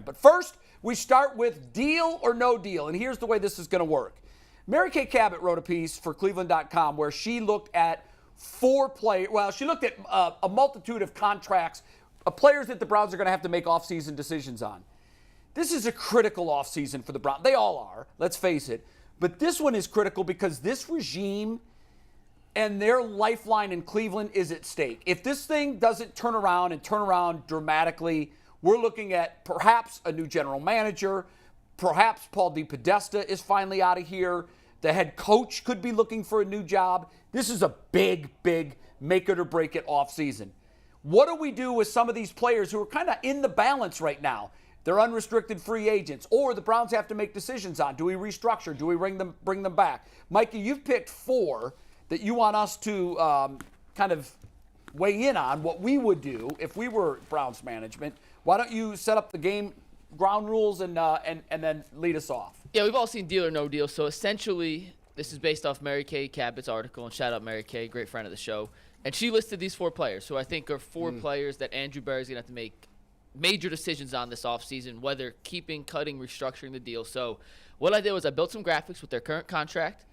But first, we start with deal or no deal, and here's the way this is going to work. Mary Kay Cabot wrote a piece for Cleveland.com where she looked at she looked at a multitude of contracts, players that the Browns are going to have to make offseason decisions on. This is a critical offseason for the Browns. They all are, let's face it. But this one is critical because this regime and their lifeline in Cleveland is at stake. If this thing doesn't turn around dramatically, we're looking at perhaps a new general manager. Perhaps Paul DePodesta is finally out of here. The head coach could be looking for a new job. This is a big, big make it or break it offseason. What do we do with some of these players who are kind of in the balance right now? They're unrestricted free agents, or the Browns have to make decisions on. Do we restructure? Do we bring them back? Mikey, you've picked 4 that you want us to kind of weigh in on what we would do if we were Browns management. Why don't you set up the game ground rules and then lead us off? Yeah, we've all seen deal or no deal. So essentially, this is based off Mary Kay Cabot's article, and shout out Mary Kay, great friend of the show. And she listed these 4 players, who I think are 4 players that Andrew Berry's going to have to make major decisions on this offseason, whether keeping, cutting, restructuring the deal. So what I did was I built some graphics with their current contract,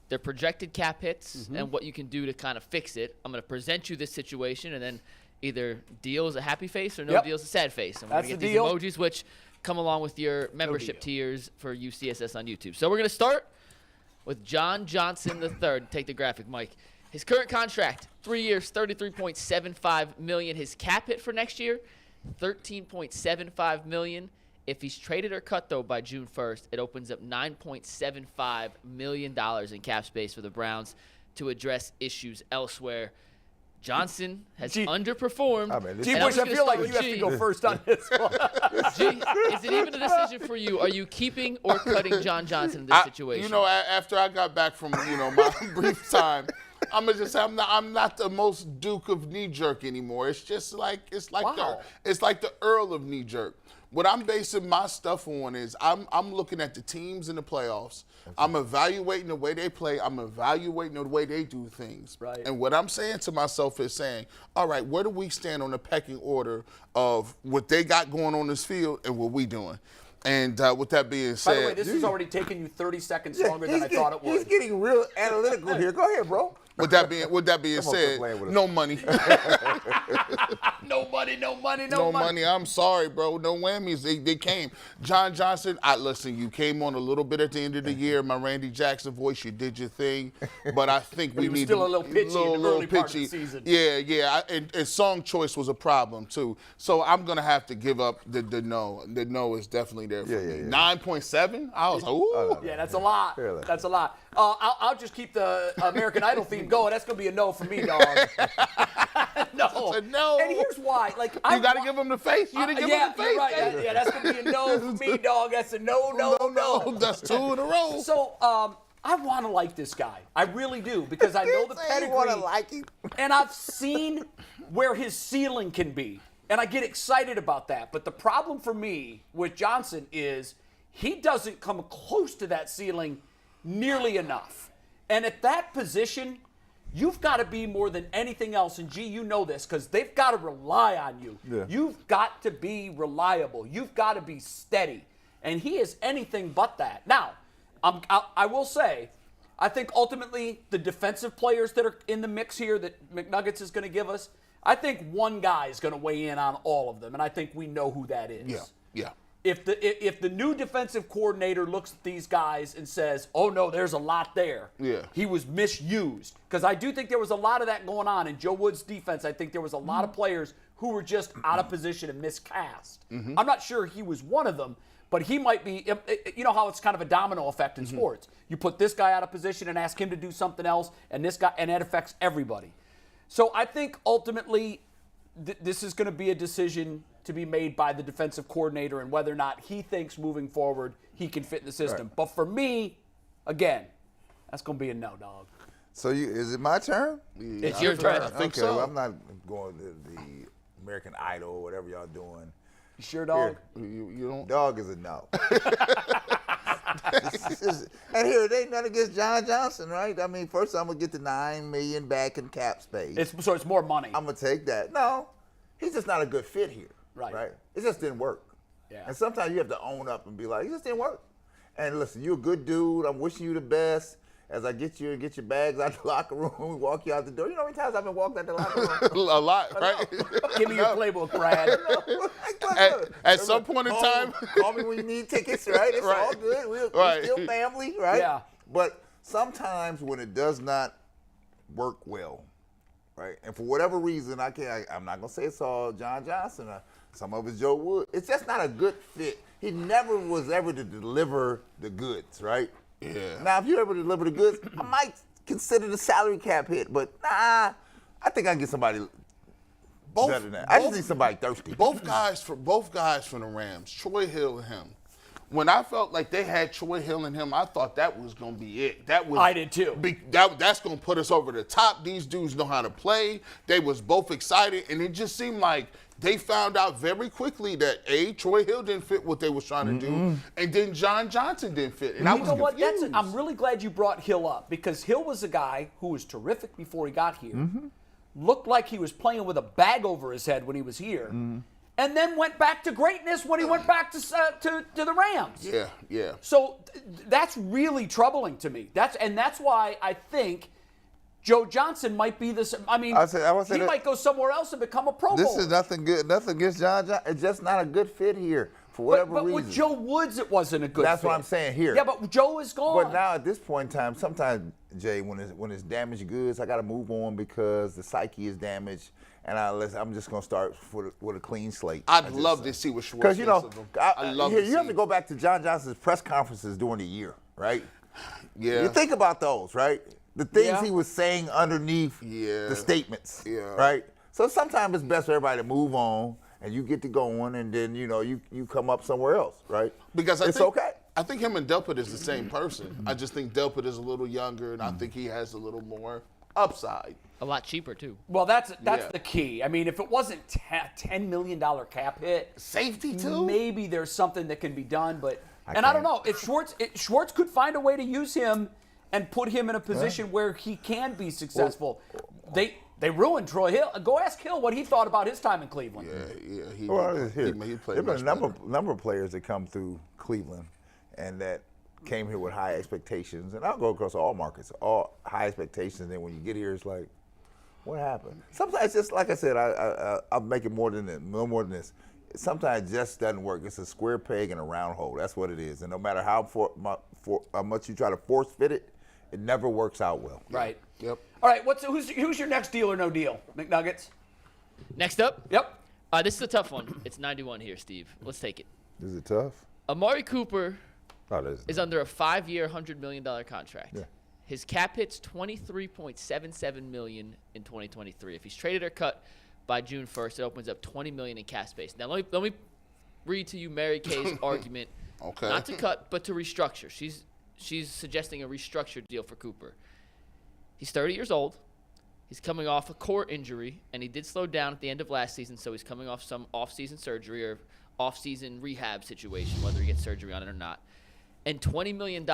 their projected cap hits, and what you can do to kind of fix it. I'm going to present you this situation, and then either deal is a happy face or no deal is a sad face. And we're going to get these emojis, which come along with your membership tiers for UCSS on YouTube. So we're going to start with John Johnson III. Take the graphic, Mike. His current contract, 3 years, $33.75 million. His cap hit for next year, $13.75 million. If he's traded or cut, though, by June 1st, it opens up $9.75 million in cap space for the Browns to address issues elsewhere. Johnson has underperformed. I feel like you have to go first on this one. G, is it even a decision for you? Are you keeping or cutting John Johnson in this situation? You know, after I got back from, my brief time, I'm gonna just say I'm not the most Duke of knee jerk anymore. It's just like it's like the Earl of knee jerk. What I'm basing my stuff on is I'm looking at the teams in the playoffs. I'm evaluating the way they play. I'm evaluating the way they do things. Right. And what I'm saying to myself is saying, all right, where do we stand on the pecking order of what they got going on this field and what we doing? And with that being said, by the way, this has already taken you 30 seconds longer than I thought it would. He's getting real analytical here. Go ahead, bro. With that being said, no money. No money. I'm sorry, bro. No whammies. They came. John Johnson, listen, you came on a little bit at the end of the year. My Randy Jackson voice, you did your thing. But I think we need still a little pitchy in the early part of the season. Yeah. And song choice was a problem, too. So I'm going to have to give up the no. The no is definitely there for me. 9.7? I was like, ooh. Yeah, that's a lot. Really? That's a lot. I'll just keep the American Idol theme going. That's going to be a no for me, dog. No. It's a no. And here's why. You got to give him the face. You got to give him the face. You're right. Yeah, that's going to be a no for me, dog. That's a no. That's 2 in a row. So I want to like this guy. I really do because I know the pedigree. You want to like him? And I've seen where his ceiling can be. And I get excited about that. But the problem for me with Johnson is he doesn't come close to that ceiling nearly enough. And at that position, you've got to be more than anything else. And, G, you know this because they've got to rely on you. Yeah. You've got to be reliable. You've got to be steady. And he is anything but that. Now, I will say, I think ultimately the defensive players that are in the mix here that McNuggets is going to give us, I think one guy is going to weigh in on all of them, and I think we know who that is. Yeah. If the new defensive coordinator looks at these guys and says, oh, no, there's a lot there. Yeah. He was misused. Because I do think there was a lot of that going on in Joe Wood's defense. I think there was a lot of players who were just out of position and miscast. I'm not sure he was one of them, but he might be. You know how it's kind of a domino effect in sports. You put this guy out of position and ask him to do something else, and this guy, and that affects everybody. So I think ultimately this is going to be a decision to be made by the defensive coordinator and whether or not he thinks moving forward he can fit in the system. Right. But for me, again, that's going to be a no, dog. So is it my turn? It's your turn. I think so. Well, I'm not going to the American Idol or whatever y'all doing. You sure, dog? You don't? Dog is a no. And here, it ain't nothing against John Johnson, right? I mean, first I'm going to get the $9 million back in cap space. So it's more money. I'm going to take that. No, he's just not a good fit here. Right. It just didn't work. Yeah. And sometimes you have to own up and be like, it just didn't work. And listen, you're a good dude. I'm wishing you the best. As I get you and get your bags out the locker room, we walk you out the door. You know how many times I've been walked out the locker room? A lot, right? Give me your playbook, Brad. At some point in time. Call me when you need tickets, right? It's all good. We're still family, right? Yeah. But sometimes when it does not work well, right? And for whatever reason, I'm not going to say it's all John Johnson. Some of it's Joe Wood. It's just not a good fit. He never was ever to deliver the goods, right? Yeah. Now, if you ever deliver the goods, I might consider the salary cap hit, but I think I can get somebody better than that. I just need somebody thirsty. Both guys from the Rams, Troy Hill and him. When I felt like they had Troy Hill and him, I thought that was going to be it. I did too. That's going to put us over the top. These dudes know how to play. They was both excited, and it just seemed like they found out very quickly that Troy Hill didn't fit what they was trying to do, and then John Johnson didn't fit. And I was confused. I'm really glad you brought Hill up, because Hill was a guy who was terrific before he got here. Looked like he was playing with a bag over his head when he was here, and then went back to greatness when he went back to the Rams. Yeah. So that's really troubling to me. That's why I think Joe Johnson might be this. I mean, he might go somewhere else and become a Pro Bowler. This is nothing good. Nothing against John Johnson. It's just not a good fit here for whatever reason. But with Joe Woods, it wasn't a good fit. That's what I'm saying here. Yeah, but Joe is gone. But now at this point in time, sometimes, Jay, when it's damaged goods, I got to move on because the psyche is damaged, and I'm just going to start with a clean slate. I'd love to see what Schwartz because, you know, you have to go back to John Johnson's press conferences during the year, right? Yeah. You think about those, right? The things he was saying underneath the statements, right? So sometimes it's best for everybody to move on, and you get to going, and then, you know, you come up somewhere else, right? Because it's okay. I think him and Delpit is the same person. I just think Delpit is a little younger, and I think he has a little more upside. A lot cheaper, too. Well, that's the key. I mean, if it wasn't $10 million cap hit, safety too, maybe there's something that can be done. But I don't know if Schwartz could find a way to use him and put him in a position where he can be successful. They ruined Troy Hill. Go ask Hill what he thought about his time in Cleveland. He There played have been a number of players that come through Cleveland and that came here with high expectations. And I'll go across all markets, all high expectations. And then when you get here, it's like, what happened? Sometimes, just like I said, I'll make it more than this. Sometimes it just doesn't work. It's a square peg in a round hole. That's what it is. And no matter how much you try to force fit it, it never works out well. Right. Yep. All right. Who's your next deal or no deal, McNuggets? Next up? Yep. This is a tough one. It's 91 here, Steve. Let's take it. Is it tough? Amari Cooper is under a 5-year, $100 million contract. Yeah. His cap hit's $23.77 million in 2023. If he's traded or cut by June 1st, it opens up $20 million in cap space. Now, let me read to you Mary Kay's argument, not to cut, but to restructure. She's suggesting a restructured deal for Cooper. He's 30 years old. He's coming off a core injury, and he did slow down at the end of last season, so he's coming off some off-season surgery or off-season rehab situation, whether he gets surgery on it or not. And $20 million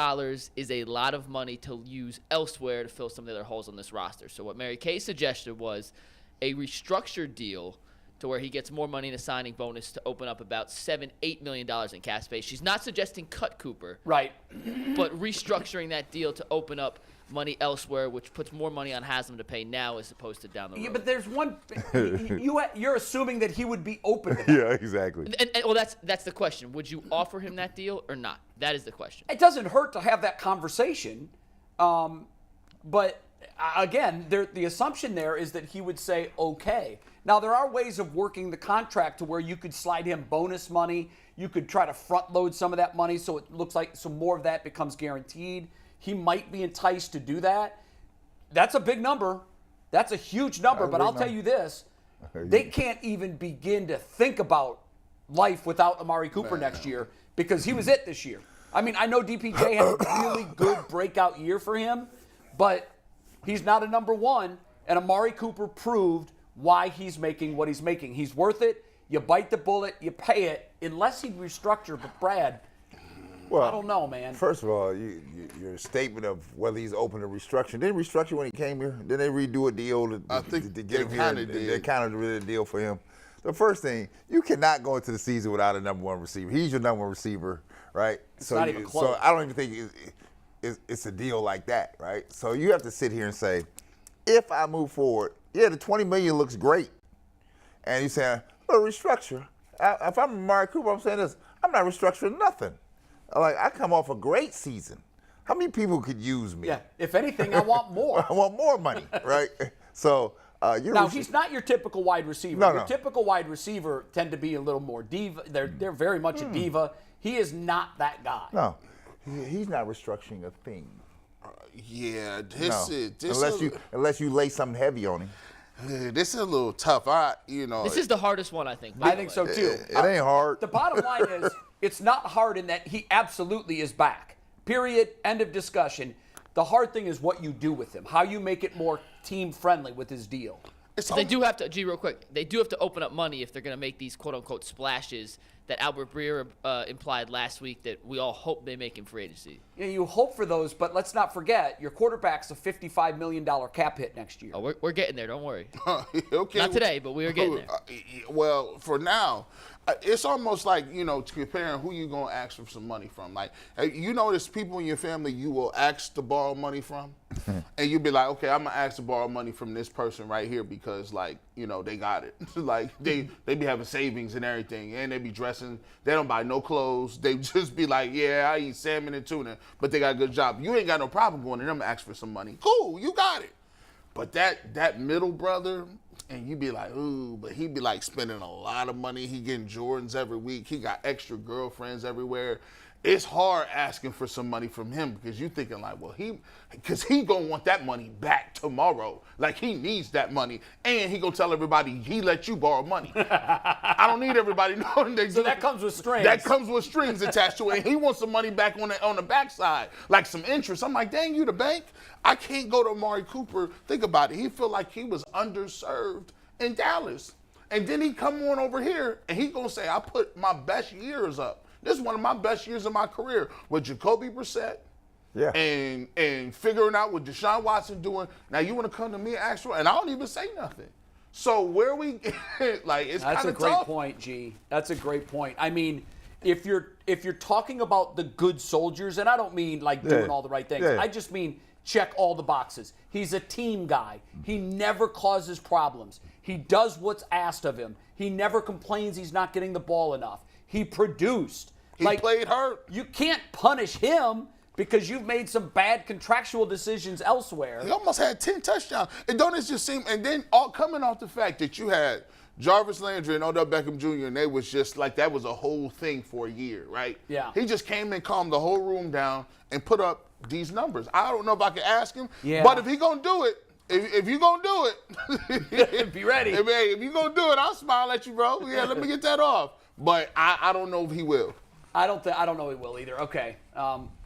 is a lot of money to use elsewhere to fill some of the other holes on this roster. So what Mary Kay suggested was a restructured deal to where he gets more money in a signing bonus to open up about $7-8 million in cap space. She's not suggesting cut Cooper, right, but restructuring that deal to open up money elsewhere, which puts more money on Haslam to pay now as opposed to down the road. Yeah, but there's one. You're assuming that he would be open to that. Yeah, exactly. And well, that's the question. Would you offer him that deal or not? That is the question. It doesn't hurt to have that conversation, but again, the assumption there is that he would say okay. Now there are ways of working the contract to where you could slide him bonus money. You could try to front load some of that money so it looks like some more of that becomes guaranteed. He might be enticed to do that. That's a big number. That's a huge number. But I'll tell you this, they can't even begin to think about life without Amari Cooper next year because he was it this year. I mean, I know DPJ had a really good breakout year for him, but he's not a number one, and Amari Cooper proved why he's making what he's making. He's worth it. You bite the bullet, you pay it, unless he'd restructure. But Brad, I don't know, man. First of all, your statement of whether he's open to restructuring. Didn't restructure when he came here? Didn't they redo a deal to get him here? They kind of did a deal for him. the first thing, you cannot go into the season without a number one receiver. He's your number one receiver, right? It's not even close. So I don't even think it's a deal like that, right? So you have to sit here and say, if I move forward, yeah, the $20 million looks great. And you say, well, restructure. If I'm Amari Cooper, I'm saying this, I'm not restructuring nothing. Like, I come off a great season. How many people could use me? Yeah, if anything, I want more. I want more money, right? So now, he's not your typical wide receiver. No, your no. typical wide receiver tend to be a little more diva. They're very much a diva. He is not that guy. No, he's not restructuring a thing. Yeah, Unless you lay something heavy on him. This is a little tough. This is the hardest one, I think. I think so too. It ain't hard. The bottom line is, it's not hard in that he absolutely is back. Period. End of discussion. The hard thing is what you do with him, how you make it more team friendly with his deal. They do have to, real quick, they do have to open up money if they're going to make these quote-unquote splashes that Albert Breer implied last week that we all hope they make in free agency. Yeah, you hope for those, but let's not forget, your quarterback's a $55 million cap hit next year. Oh, we're getting there, don't worry. Okay. Not today, but we are getting there. Well, for now, it's almost like, comparing who you going to ask for some money from. Like, there's people in your family you will ask to borrow money from, and you'll be like, okay, I'm going to ask to borrow money from this person right here because, they got it. Like, they be having savings and everything, and they be dressing. They don't buy no clothes. They just be like, yeah, I eat salmon and tuna, but they got a good job. You ain't got no problem going to them and ask for some money. Cool, you got it. But that middle brother, and you be like, ooh, but he be like spending a lot of money. He getting Jordans every week. He got extra girlfriends everywhere. It's hard asking for some money from him because you thinking like, well, because he gonna want that money back tomorrow. Like he needs that money, and he gonna tell everybody he let you borrow money. I don't need everybody knowing that. So that comes with strings. That comes with strings attached to it. And he wants some money back on the backside, like some interest. I'm like, dang, you the bank? I can't go to Amari Cooper. Think about it. He feel like he was underserved in Dallas, and then he come on over here and he gonna say, I put my best years up. This is one of my best years of my career with Jacoby Brissett and figuring out what Deshaun Watson doing. Now you want to come to me and ask for, and I don't even say nothing. So where we it's kind of tough. That's a great point, G. That's a great point. I mean, if you're talking about the good soldiers, and I don't mean like doing all the right things. I just mean check all the boxes. He's a team guy. He never causes problems. He does what's asked of him. He never complains he's not getting the ball enough. He produced. He played hurt. You can't punish him because you've made some bad contractual decisions elsewhere. He almost had 10 touchdowns. And don't it just seem, and then coming off the fact that you had Jarvis Landry and Odell Beckham Jr., and they was just like, that was a whole thing for a year, right? Yeah. He just came and calmed the whole room down and put up these numbers. I don't know if I can ask him, but if he going to do it, if you going to do it. Be ready. If you going to do it, I'll smile at you, bro. Yeah, let me get that off. But I don't know if he will. I don't know he will either. Okay.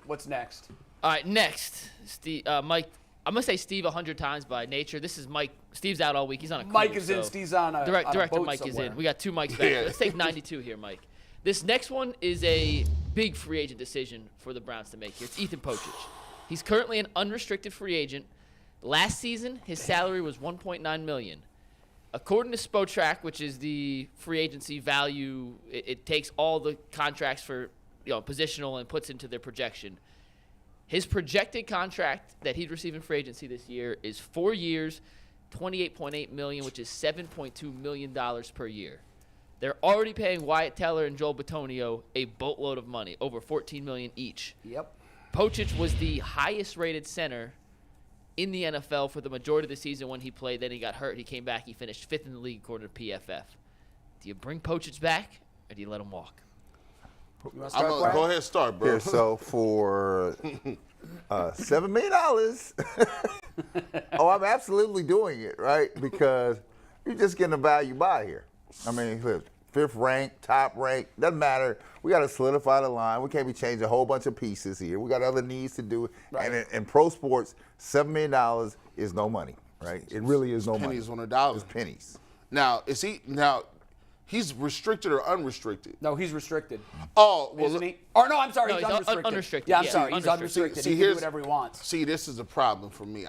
What's next? All right, next, Steve, Mike. I'm gonna say Steve 100 times by nature. This is Mike. Steve's out all week. He's on a cruise. Mike is in. Steve's on a director boat Mike somewhere. is in. We got two Mikes back. Let's take 92 here, Mike. This next one is a big free agent decision for the Browns to make here. It's Ethan Pocic. He's currently an unrestricted free agent. Last season, his salary was $1.9 million. According to Spotrac, which is the free agency value, it takes all the contracts for positional and puts into their projection. His projected contract that he'd receive in free agency this year is 4 years, $28.8 million, which is $7.2 million per year. They're already paying Wyatt Teller and Joel Bitonio a boatload of money, over $14 million each. Yep. Pocic was the highest-rated center in the NFL for the majority of the season when he played. Then he got hurt. He came back. He finished 5th in the league according to PFF. Do you bring Pocic back, or do you let him walk? Go ahead, start, bro. Here, so for $7 million, I'm absolutely doing it, right? Because you're just getting a value buy here. I mean, look, 5th rank, top rank, doesn't matter. We got to solidify the line. We can't be changing a whole bunch of pieces here. We got other needs to do. Right. And in pro sports, $7 million is no money, right? It really is no money. Pennies on a dollar. It's pennies. Now, He's restricted or unrestricted? No, he's restricted. Oh, well, Isn't he? Or no, I'm sorry, No, he's he's unrestricted. unrestricted. Yeah, I'm Yeah, sorry, he's unrestricted. unrestricted. See, He can do here's- whatever he wants. See, this is a problem for me.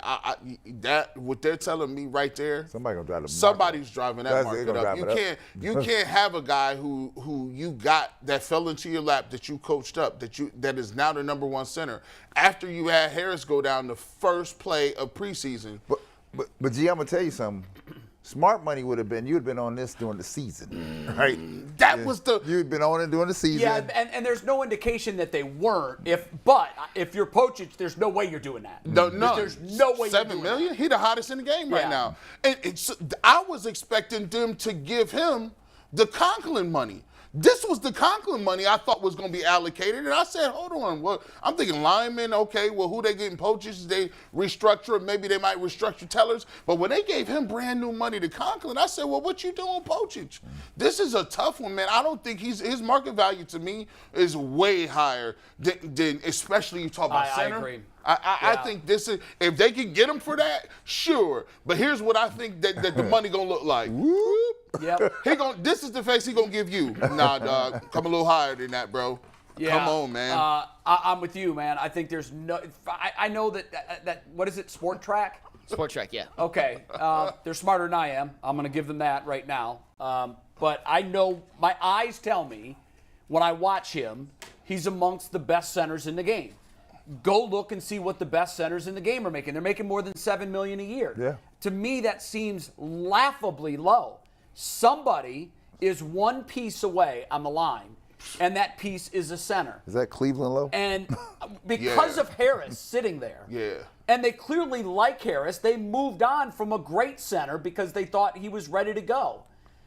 That what they're telling me right there. Somebody gonna drive the Somebody's driving that That's- they market gonna up. drive it You can't have a guy who you got that fell into your lap, that you coached up, that is now the number one center. After you had Harris go down the first play of preseason. But G, I'm gonna tell you something. Smart money would have been you'd been on this during the season, right? That was the. You'd been on it during the season. Yeah, and there's no indication that they weren't. But if you're Pocic, there's no way you're doing that. No, There's no way you're $7 doing million. He the hottest in the game right Yeah. now. And I was expecting them to give him the Conklin money. This was the Conklin money I thought was going to be allocated. And I said, hold on. Well, I'm thinking linemen, okay, well, who they getting Pocic? They restructure, maybe they might restructure Tellers. But when they gave him brand new money to Conklin, I said, well, what you doing, Pocic? This is a tough one, man. I don't think his market value to me is way higher than especially you talk about I center. agree. I Yeah. think this is, if they can get him for that, sure. But here's what I think that the money gonna look like. Whoop. Yep. This is the face he gonna give you. Nah, dog, come a little higher than that, bro. Yeah. Come on, man. I'm with you, man. I think there's no. I know that what is it? Sport Track. Sport Track, yeah. Okay, they're smarter than I am. I'm going to give them that right now. But I know my eyes tell me when I watch him, he's amongst the best centers in the game. Go look and see what the best centers in the game are making. They're making more than $7 million a year. Yeah. To me, that seems laughably low. Somebody is one piece away on the line, and that piece is a center. Is that Cleveland low? And because Yeah. of Harris sitting there, Yeah. and they clearly like Harris, they moved on from a great center because they thought he was ready to go.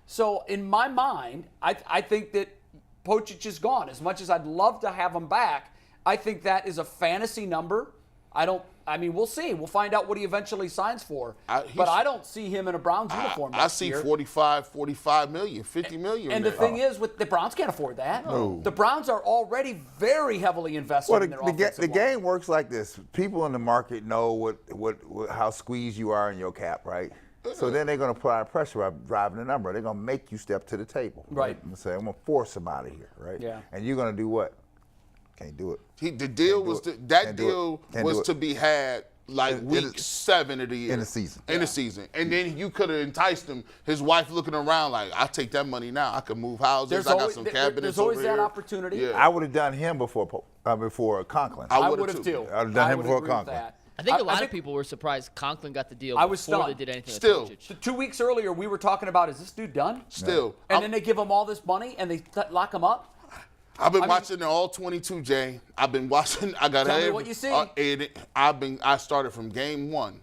So in my mind, I think that Pocic is gone. As much as I'd love to have him back, I think that is a fantasy number. I mean, we'll see. We'll find out what he eventually signs for. But I don't see him in a Browns uniform I next see year. 45 million, 50 million. And the thing is, with the Browns can't afford that. No. The Browns are already very heavily invested Well, in their offensive the line. game works like this. People in the market know how squeezed you are in your cap, right? So then they're going to apply pressure by driving the number. They're going to make you step to the table. Right. And say, I'm going to force him out of here, right? Yeah. And you're going to do what? Can't do it. The deal was to be had like In week 7 of the year. In the season. In the season. And then you could have enticed him, his wife looking around like, I'll take that money now. I can move houses. I got some cabinets there's always over that here. opportunity. Yeah. I would have done him before Conklin. I I would've would have too. too. I'd have done him would before agree with Conklin. that. I think a lot think of people were surprised Conklin got the deal I was before stunned. they did anything Still. with Pocic. 2 weeks earlier, we were talking about, is this dude done? Still. And then they give him all this money and they lock him up? I've been watching the all 22, Jay. I've been watching. I got Tell me what you see. I started from game 1,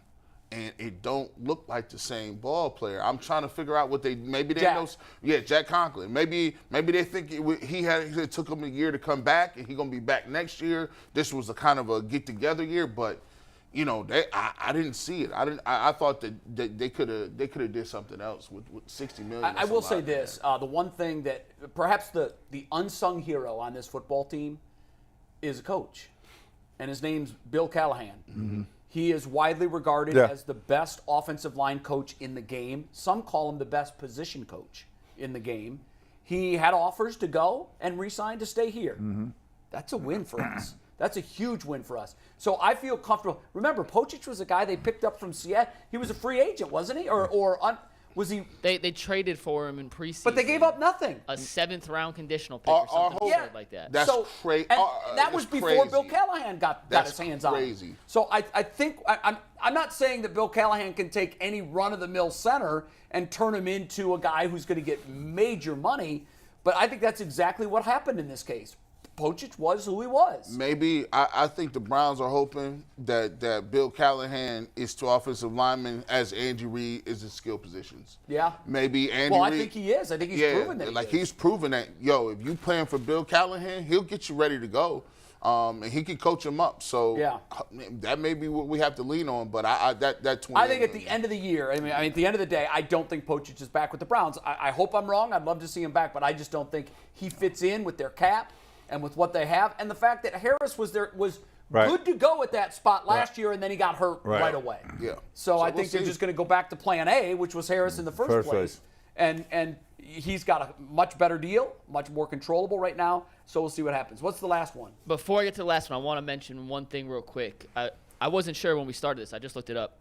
and it don't look like the same ball player. I'm trying to figure out what maybe they Jack. know. Yeah, Jack Conklin. Maybe they think it took him a year to come back, and he's gonna be back next year. This was a kind of a get together year, but. You know, I didn't see it. I thought that they could have did something else with $60 million. I will say this. The one thing that perhaps the unsung hero on this football team is a coach. And his name's Bill Callahan. Mm-hmm. He is widely regarded as the best offensive line coach in the game. Some call him the best position coach in the game. He had offers to go and re-sign to stay here. Mm-hmm. That's a win for us. That's a huge win for us. So I feel comfortable. Remember, Pocic was a guy they picked up from Seattle. He was a free agent, wasn't he? Was he? They traded for him in preseason. But they gave up nothing. a 7th-round conditional pick or something absurd like that. That's so, crazy. and that was That's before crazy. Bill Callahan got his hands on crazy. it. So I think I'm not saying that Bill Callahan can take any run-of-the-mill center and turn him into a guy who's going to get major money, but I think that's exactly what happened in this case. Pocic was who he was. Maybe I think the Browns are hoping that Bill Callahan is to offensive linemen as Andy Reid is to skill positions. Yeah. Maybe Andy Well, I Reid. think he is. I think he's proven that. He's proven that. If you playing for Bill Callahan, he'll get you ready to go, and he can coach him up. So that may be what we have to lean on. But that 20. I think at the end of the year, I mean, at the end of the day, I don't think Pocic is back with the Browns. I hope I'm wrong. I'd love to see him back, but I just don't think he fits in with their cap and with what they have, and the fact that Harris was good to go at that spot last year, and then he got hurt right away. Yeah. So I we'll think they're see. just going to go back to Plan A, which was Harris in the first place. and he's got a much better deal, much more controllable right now. So we'll see what happens. What's the last one? Before I get to the last one, I want to mention one thing real quick. I wasn't sure when we started this. I just looked it up.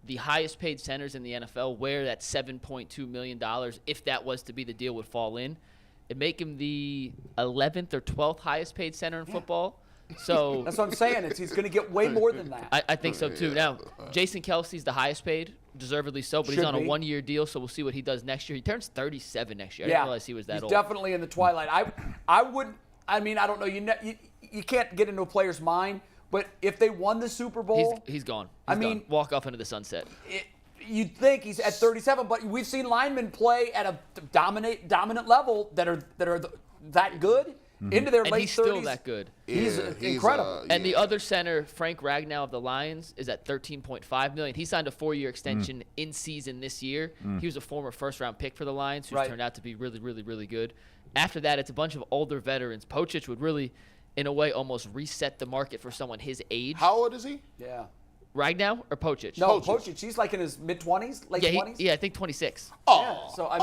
The highest paid centers in the NFL, where that $7.2 million, if that was to be the deal, would fall in. It'd make him the 11th or 12th highest paid center in football. So that's what I'm saying. He's going to get way more than that. I think so too. Now, Jason Kelsey's the highest paid, deservedly so, but he's on a one-year deal, so we'll see what he does next year. He turns 37 next year. I didn't realize he was that old. He's definitely in the twilight. I don't know. You can't get into a player's mind, but if they won the Super Bowl, he's gone. I mean, gone. Walk off into the sunset. You'd think he's at 37, but we've seen linemen play at a dominant level that are that good into their and late 30s. He's still that good. He's incredible. And the other center, Frank Ragnow of the Lions, is at $13.5 million. He signed a 4-year extension in season this year. He was a former first-round pick for the Lions, who's turned out to be really, really, really good. After that, it's a bunch of older veterans. Pocic would really, in a way, almost reset the market for someone his age. How old is he? Yeah. Ragnow or Pocic? No, Pocic. He's like in his mid-20s, late 20s. Yeah, I think 26. Oh, so I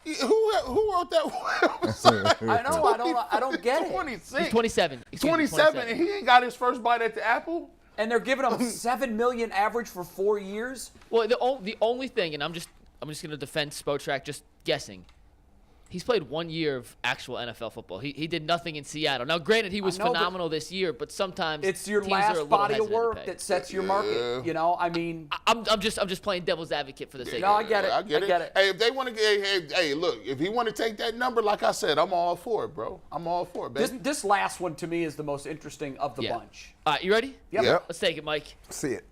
mean, who wrote that website? I know. I don't get it. 26. He's 27. 27, and he ain't got his first bite at the apple. And they're giving him $7 million average for 4 years. Well, the only thing, and I'm just going to defend Spotrac, just guessing. He's played 1 year of actual NFL football. He did nothing in Seattle. Now, granted, he was phenomenal this year, but sometimes it's your teams are a last little body of hesitant to work pay. that sets your market. You know, I mean, I'm just playing devil's advocate for the sake. No, of I get it. I get it. Hey, if they want to get, hey, look, if he want to take that number, like I said, I'm all for it, bro. I'm all for it, baby. This last one to me is the most interesting of the bunch. All right, you ready? Yep. Let's take it, Mike. See it.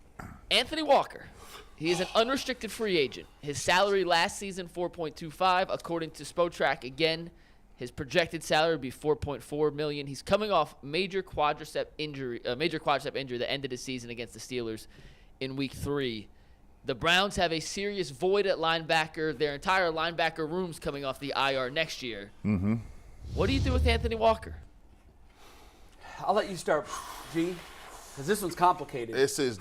Anthony Walker. He is an unrestricted free agent. His salary last season, $4.25. According to Spotrac, again, his projected salary would be $4.4 million. He's coming off major quadricep injury that ended his season against the Steelers in Week 3. The Browns have a serious void at linebacker. Their entire linebacker room's coming off the IR next year. Mm-hmm. What do you do with Anthony Walker? I'll let you start, G. Because this one's complicated. This is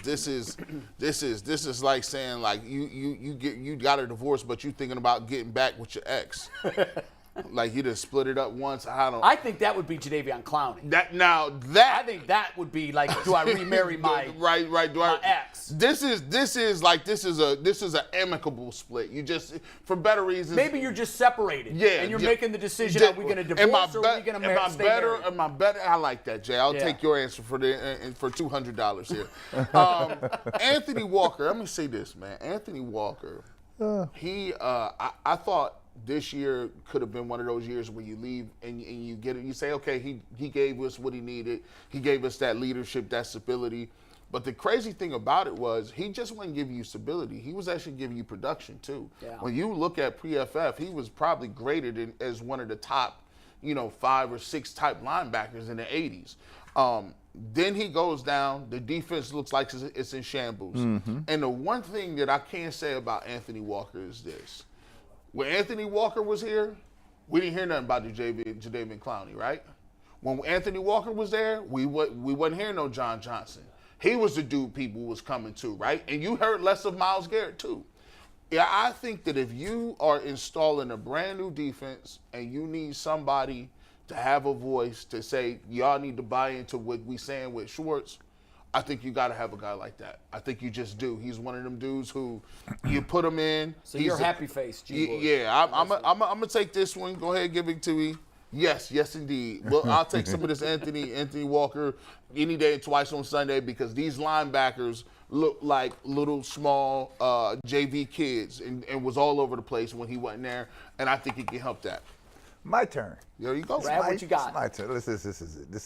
like saying like you got a divorce, but you thinking about getting back with your ex. Like you just split it up once. I think that would be Jadeveon Clowney. I think that would be like, do I remarry my right? my ex? This is an amicable split. You just for better reasons. Maybe you're just separated. Yeah, and you're making the decision: are we going to divorce or are we going to stay married? Am I better? I like that, Jay. I'll take your answer for $200 here. Anthony Walker. Let me say this, man. Anthony Walker. I thought this year could have been one of those years where you leave and you get it. You say, okay, he gave us what he needed. He gave us that leadership, that stability. But the crazy thing about it was he just wasn't giving you stability. He was actually giving you production too. Yeah. When you look at pre-FF, he was probably graded as one of the top, 5 or 6 type linebackers in the 80s. Then he goes down. The defense looks like it's in shambles. Mm-hmm. And the one thing that I can say about Anthony Walker is this. When Anthony Walker was here, we didn't hear nothing about Jadeveon Clowney, right? When Anthony Walker was there, we wasn't hearing no John Johnson. He was the dude people was coming to, right? And you heard less of Myles Garrett too. Yeah, I think that if you are installing a brand new defense and you need somebody to have a voice to say y'all need to buy into what we saying with Schwartz, I think you got to have a guy like that. I think you just do. He's one of them dudes who you put him in. So you're happy face, G. Yeah, I'm gonna take this one. Go ahead, give it to me. Yes, indeed. Well, I'll take some of this Anthony Walker any day and twice on Sunday because these linebackers look like little small JV kids and was all over the place when he wasn't there. And I think he can help that. My turn. There you go. Brad, what you got? It's my turn. This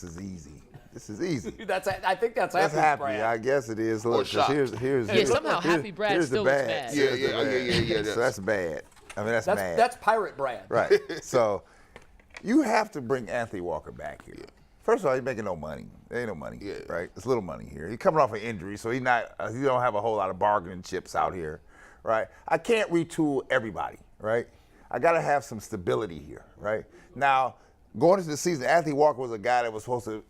is easy. This is easy. I think that's happy. That's happy. Brad. I guess it is. Look, here's somehow happy Brad still looks bad. Yeah. So that's bad. I mean, that's bad. That's pirate Brad. Right. So you have to bring Anthony Walker back here. First of all, he's making no money. There ain't no money, right? It's little money here. He's coming off an injury, so he don't have a whole lot of bargaining chips out here, right? I can't retool everybody, right? I got to have some stability here, right? Now, going into the season, Anthony Walker was a guy that was supposed to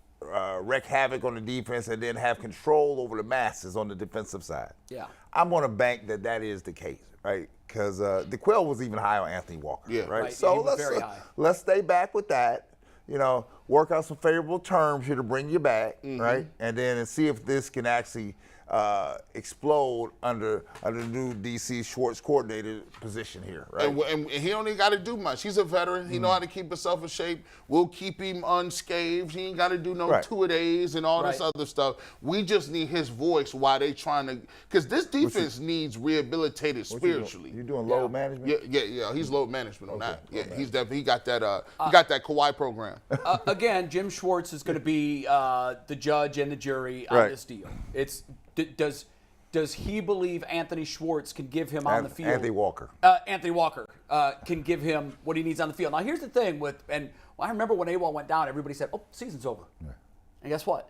wreak havoc on the defense and then have control over the masses on the defensive side. Yeah. I'm going to bank that is the case, right? Because DeQuell was even high on Anthony Walker, Yeah. right? Right, So he was very high. let's stay back with that. Work out some favorable terms here to bring you back, right? And then see if this can actually explode under the new DC Schwartz coordinator position here, right? And he don't even got to do much. He's a veteran. He know how to keep himself in shape. We'll keep him unscathed. He ain't got to do no Right. two-a-days and all this Right. other stuff. We just need his voice while they trying to, because this defense needs rehabilitated spiritually. You doing load management? Yeah. He's load management on that. Yeah, load he's definitely, he got that Kawhi program. Again, Jim Schwartz is going to be the judge and the jury on Right. this deal. Does he believe Anthony Schwartz can give him on the field? Anthony Walker. Anthony Walker can give him what he needs on the field. Now, here's the thing I remember when AWOL went down, everybody said, "Oh, season's over." Yeah. And guess what?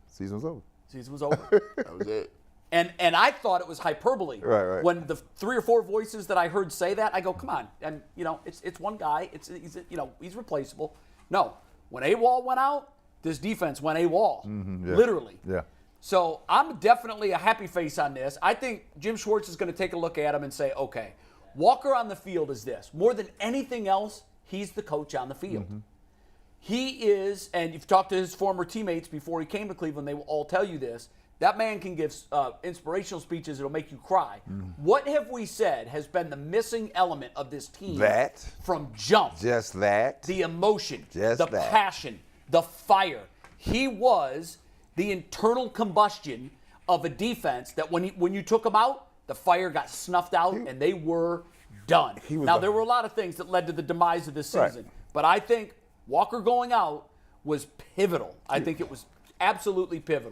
Season's over. Season was over. That was it. And I thought it was hyperbole. Right. When the 3 or 4 voices that I heard say that, I go, "Come on!" And it's one guy. He's replaceable. No, when AWOL went out, this defense went AWOL. Yeah. Literally. Yeah. So I'm definitely a happy face on this. I think Jim Schwartz is going to take a look at him and say, okay, Walker on the field is this. More than anything else, he's the coach on the field. He is, and you've talked to his former teammates before he came to Cleveland, they will all tell you this. That man can give inspirational speeches that'll make you cry. What have we said has been the missing element of this team That. from jump? Just that. The emotion, Just the that. passion, the fire. He was the internal combustion of a defense that when you took him out, the fire got snuffed out and they were done. Now, there were a lot of things that led to the demise of this season, but I think Walker going out was pivotal. I think it was absolutely pivotal.